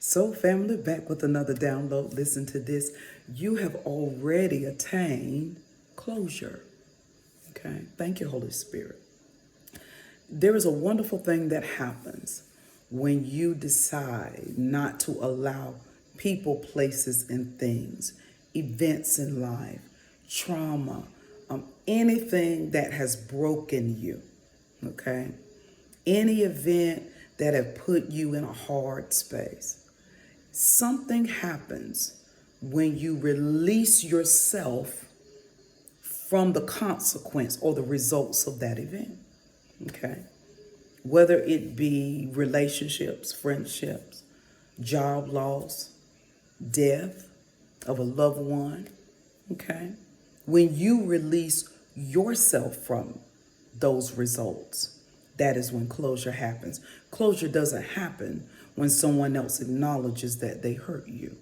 So, family, back with another download. Listen to this. You have already attained closure. Okay. Thank you, Holy Spirit. There is a wonderful thing that happens when you decide not to allow people, places, and things, events in life, trauma, anything that has broken you. Okay. Any event that have put you in a hard space. Something happens when you release yourself from the consequence or the results of that event. Okay. Whether it be relationships, friendships, job loss, death of a loved one. Okay. When you release yourself from those results, that is when closure happens. Closure doesn't happen when someone else acknowledges that they hurt you.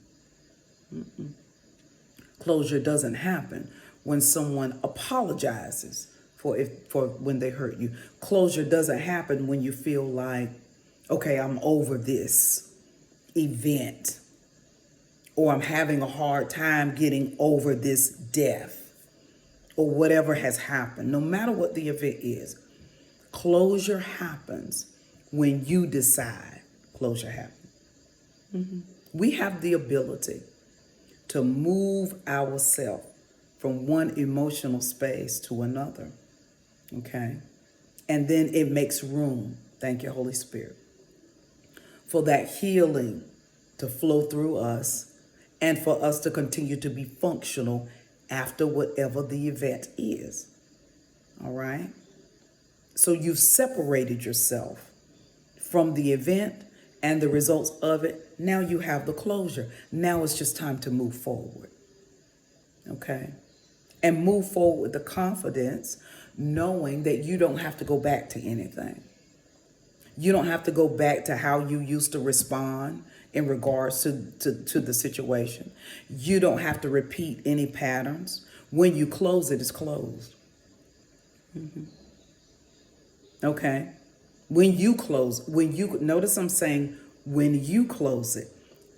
Closure doesn't happen when someone apologizes for when they hurt you. Closure doesn't happen when you feel like, okay, I'm over this event, or I'm having a hard time getting over this death, or whatever has happened. No matter what the event is, closure happens when you decide closure happens. We have the ability to move ourselves from one emotional space to another. Okay. And then it makes room, thank you, Holy Spirit, for that healing to flow through us and for us to continue to be functional after whatever the event is. All right. So you've separated yourself from the event and the results of it. Now you have the closure. Now it's just time to move forward. Okay. And move forward with the confidence, knowing that you don't have to go back to anything. You don't have to go back to how you used to respond in regards to the situation. You don't have to repeat any patterns. When you close it, it's closed. Okay. When you close, notice I'm saying when you close it,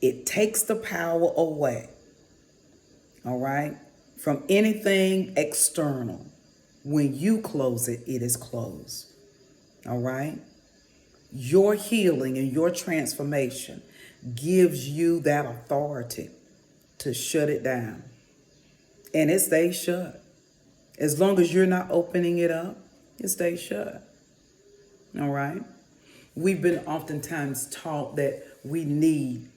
it takes the power away. All right. From anything external. When you close it, it is closed. All right. Your healing and your transformation gives you that authority to shut it down. And it stays shut. As long as you're not opening it up, it stays shut. All right. We've been oftentimes taught that we need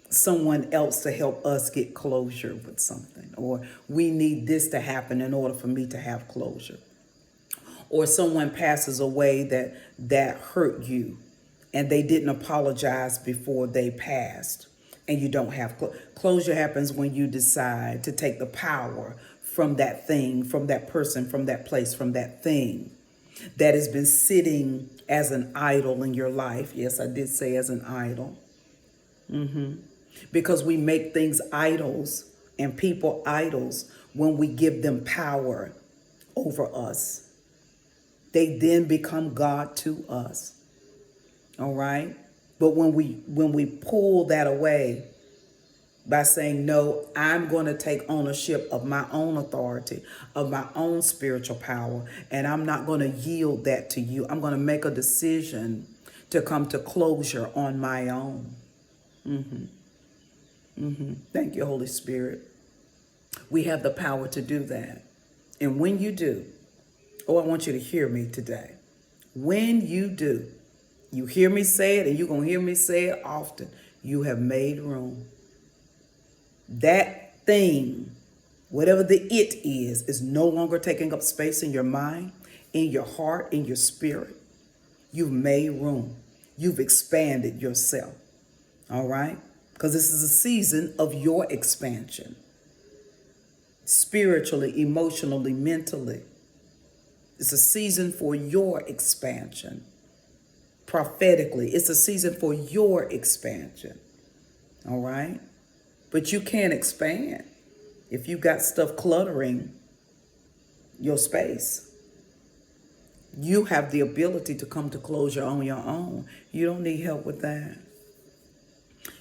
someone else to help us get closure with something, or we need this to happen in order for me to have closure, or someone passes away that hurt you and they didn't apologize before they passed and you don't have closure. Happens when you decide to take the power from that thing, from that person, from that place, from that thing that has been sitting as an idol in your life. Yes, I did say as an idol. Because we make things idols and people idols when we give them power over us. They then become God to us. All right. But when we pull that away by saying, no, I'm going to take ownership of my own authority, of my own spiritual power, and I'm not going to yield that to you. I'm going to make a decision to come to closure on my own. Thank you, Holy Spirit. We have the power to do that. And when you do, I want you to hear me today. When you do, you hear me say it, and you're going to hear me say it often. You have made room. That thing, whatever the it is no longer taking up space in your mind, in your heart, in your spirit. You've made room. You've expanded yourself. All right? Because this is a season of your expansion. Spiritually, emotionally, mentally. It's a season for your expansion. Prophetically, it's a season for your expansion. All right? But you can't expand if you got stuff cluttering your space. You have the ability to come to closure on your own. You don't need help with that.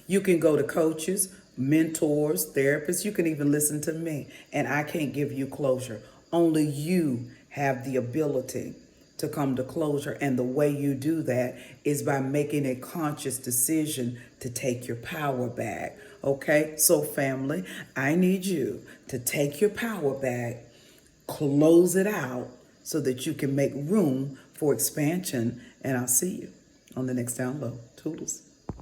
You can go to coaches, mentors, therapists. You can even listen to me, and I can't give you closure. Only you have the ability to come to closure. And the way you do that is by making a conscious decision to take your power back. Okay, so family, I need you to take your power back, close it out so that you can make room for expansion. And I'll see you on the next download. Toodles.